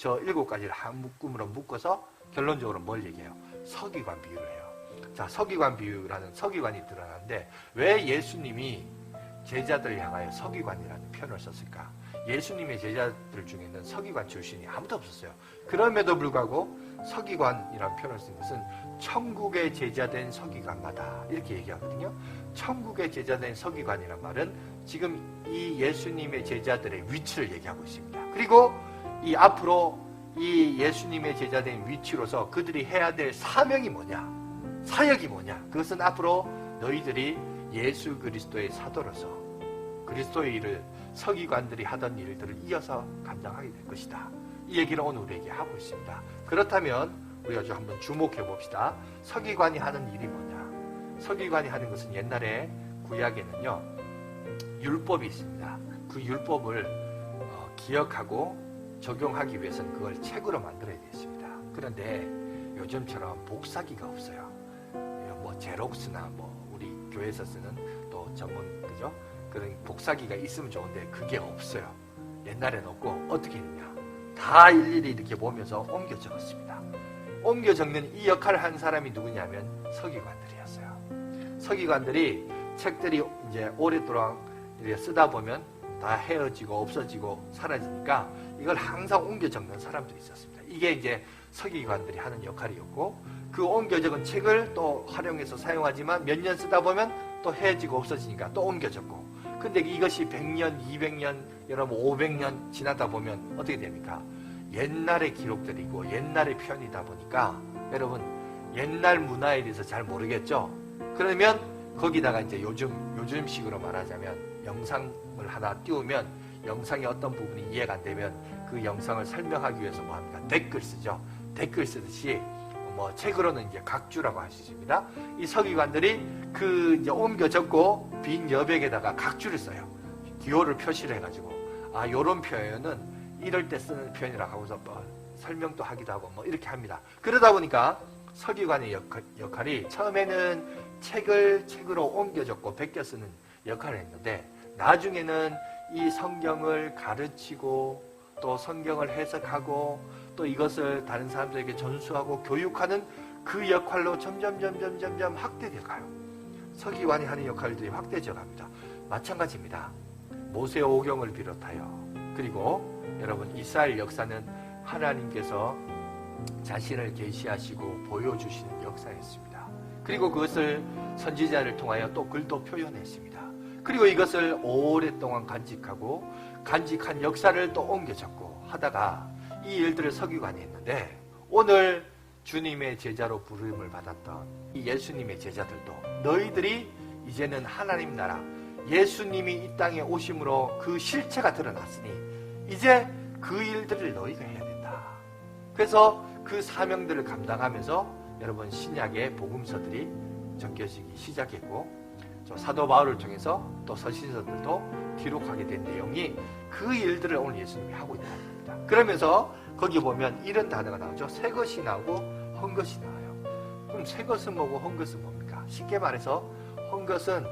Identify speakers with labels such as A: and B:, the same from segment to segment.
A: 저 7가지를 한 묶음으로 묶어서 결론적으로 뭘 얘기해요? 서기관 비유를 해요. 자, 서기관 비유라는 서기관이 드러나는데 왜 예수님이 제자들을 향하여 서기관이라는 표현을 썼을까? 예수님의 제자들 중에는 서기관 출신이 아무도 없었어요. 그럼에도 불구하고 서기관이라는 표현을 쓴 것은 천국의 제자된 서기관마다 이렇게 얘기하거든요. 천국의 제자된 서기관이란 말은 지금 이 예수님의 제자들의 위치를 얘기하고 있습니다. 그리고 이 앞으로 이 예수님의 제자된 위치로서 그들이 해야 될 사명이 뭐냐, 사역이 뭐냐, 그것은 앞으로 너희들이 예수 그리스도의 사도로서 그리스도의 일을 서기관들이 하던 일들을 이어서 감당하게 될 것이다. 이 얘기를 오늘 우리에게 하고 있습니다. 그렇다면 우리가 좀 한번 주목해 봅시다. 서기관이 하는 일이 뭐냐? 서기관이 하는 것은 옛날에 구약에는요, 율법이 있습니다. 그 율법을 기억하고 적용하기 위해서는 그걸 책으로 만들어야 되겠습니다. 그런데 요즘처럼 복사기가 없어요. 뭐 제록스나 뭐 우리 교회에서 쓰는 또 전문, 그죠? 그런 복사기가 있으면 좋은데 그게 없어요. 옛날에는 없고 어떻게 했냐? 다 일일이 이렇게 보면서 옮겨 적었습니다. 옮겨 적는 이 역할을 한 사람이 누구냐면 서기관들이었어요. 서기관들이 책들이 이제 오랫동안 이렇게 쓰다 보면 다 헤어지고 없어지고 사라지니까 이걸 항상 옮겨 적는 사람들이 있었습니다. 이게 이제 서기관들이 하는 역할이었고, 그 옮겨 적은 책을 또 활용해서 사용하지만 몇 년 쓰다 보면 또 헤어지고 없어지니까 또 옮겨 적고, 근데 이것이 100년, 200년, 여러분 500년 지나다 보면 어떻게 됩니까? 옛날의 기록들이고 옛날의 표현이다 보니까 여러분 옛날 문화에 대해서 잘 모르겠죠? 그러면 거기다가 이제 요즘식으로 말하자면 영상을 하나 띄우면 영상의 어떤 부분이 이해가 안 되면 그 영상을 설명하기 위해서 뭐 합니까? 댓글 쓰죠. 댓글 쓰듯이 뭐 책으로는 이제 각주라고 할 수 있습니다. 이 서기관들이 그 이제 옮겨 적고 빈 여백에다가 각주를 써요. 기호를 표시를 해가지고 요런 표현은 이럴 때 쓰는 표현이라고 하고서 뭐 설명도 하기도 하고 뭐 이렇게 합니다. 그러다 보니까 서기관의 역할이 처음에는 책으로 옮겨 적고 베껴 쓰는 역할을 했는데, 나중에는 이 성경을 가르치고 또 성경을 해석하고 또 이것을 다른 사람들에게 전수하고 교육하는 그 역할로 점점 확대되어 가요. 서기관이 하는 역할들이 확대되어 갑니다. 마찬가지입니다. 모세 오경을 비롯하여, 그리고 여러분 이스라엘 역사는 하나님께서 자신을 계시하시고 보여주시는 역사였습니다. 그리고 그것을 선지자를 통하여 또 글도 표현했습니다. 그리고 이것을 오랫동안 간직한 역사를 또 옮겨 적고 하다가 이 일들을 서기관이 했는데, 오늘 주님의 제자로 부름을 받았던 이 예수님의 제자들도 너희들이 이제는 하나님 나라, 예수님이 이 땅에 오심으로 그 실체가 드러났으니 이제 그 일들을 너희가 해야 된다. 그래서 그 사명들을 감당하면서 여러분 신약의 복음서들이 적혀지기 시작했고, 사도 바울을 통해서 또 서신서들도 기록하게 된 내용이 그 일들을 오늘 예수님이 하고 있다는 겁니다. 그러면서 거기 보면 이런 단어가 나오죠. 새 것이 나오고 헛 것이 나와요. 그럼 새 것은 뭐고 헛 것은 뭡니까? 쉽게 말해서 헛 것은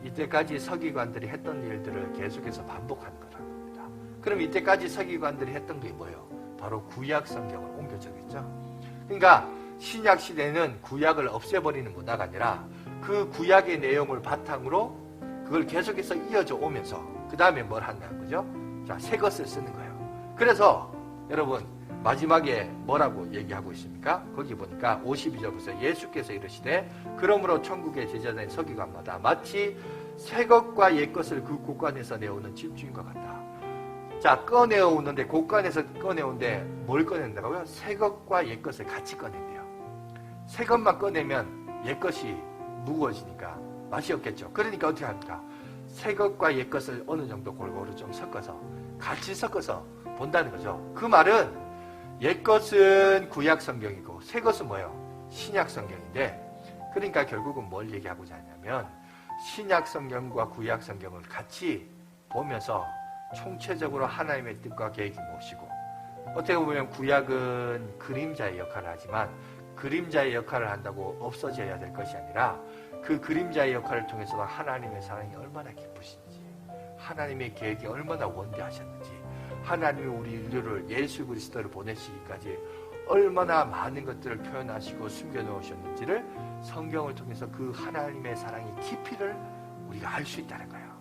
A: 이때까지 서기관들이 했던 일들을 계속해서 반복하는 거라는 겁니다. 그럼 이때까지 서기관들이 했던 게 뭐예요? 바로 구약 성경을 옮겨 적였죠. 그러니까 신약 시대는 구약을 없애버리는 문화가 아니라 그 구약의 내용을 바탕으로 그걸 계속해서 이어져 오면서 그 다음에 뭘 한다는 거죠? 자, 새 것을 쓰는 거예요. 그래서 여러분 마지막에 뭐라고 얘기하고 있습니까? 거기 보니까 52절부터 예수께서 이르시되 그러므로 천국의 제자된 서기관마다 마치 새 것과 옛 것을 그 곳간에서 내오는 집주인과 같다. 자, 꺼내오는데 곳간에서 꺼내오는데 뭘 꺼낸다고요? 새 것과 옛 것을 같이 꺼낸대요. 새 것만 꺼내면 옛 것이 무거워지니까 맛이 없겠죠. 그러니까 어떻게 합니까? 새 것과 옛 것을 어느 정도 골고루 좀 섞어서 같이 섞어서 본다는 거죠. 그 말은 옛 것은 구약 성경이고 새 것은 뭐예요? 신약 성경인데, 그러니까 결국은 뭘 얘기하고자 하냐면 신약 성경과 구약 성경을 같이 보면서 총체적으로 하나님의 뜻과 계획이 무엇이고, 어떻게 보면 구약은 그림자의 역할을 하지만 그림자의 역할을 한다고 없어져야 될 것이 아니라 그 그림자의 역할을 통해서 하나님의 사랑이 얼마나 기쁘신지, 하나님의 계획이 얼마나 원대하셨는지, 하나님이 우리 인류를 예수 그리스도를 보내시기까지 얼마나 많은 것들을 표현하시고 숨겨놓으셨는지를 성경을 통해서 그 하나님의 사랑의 깊이를 우리가 알 수 있다는 거예요.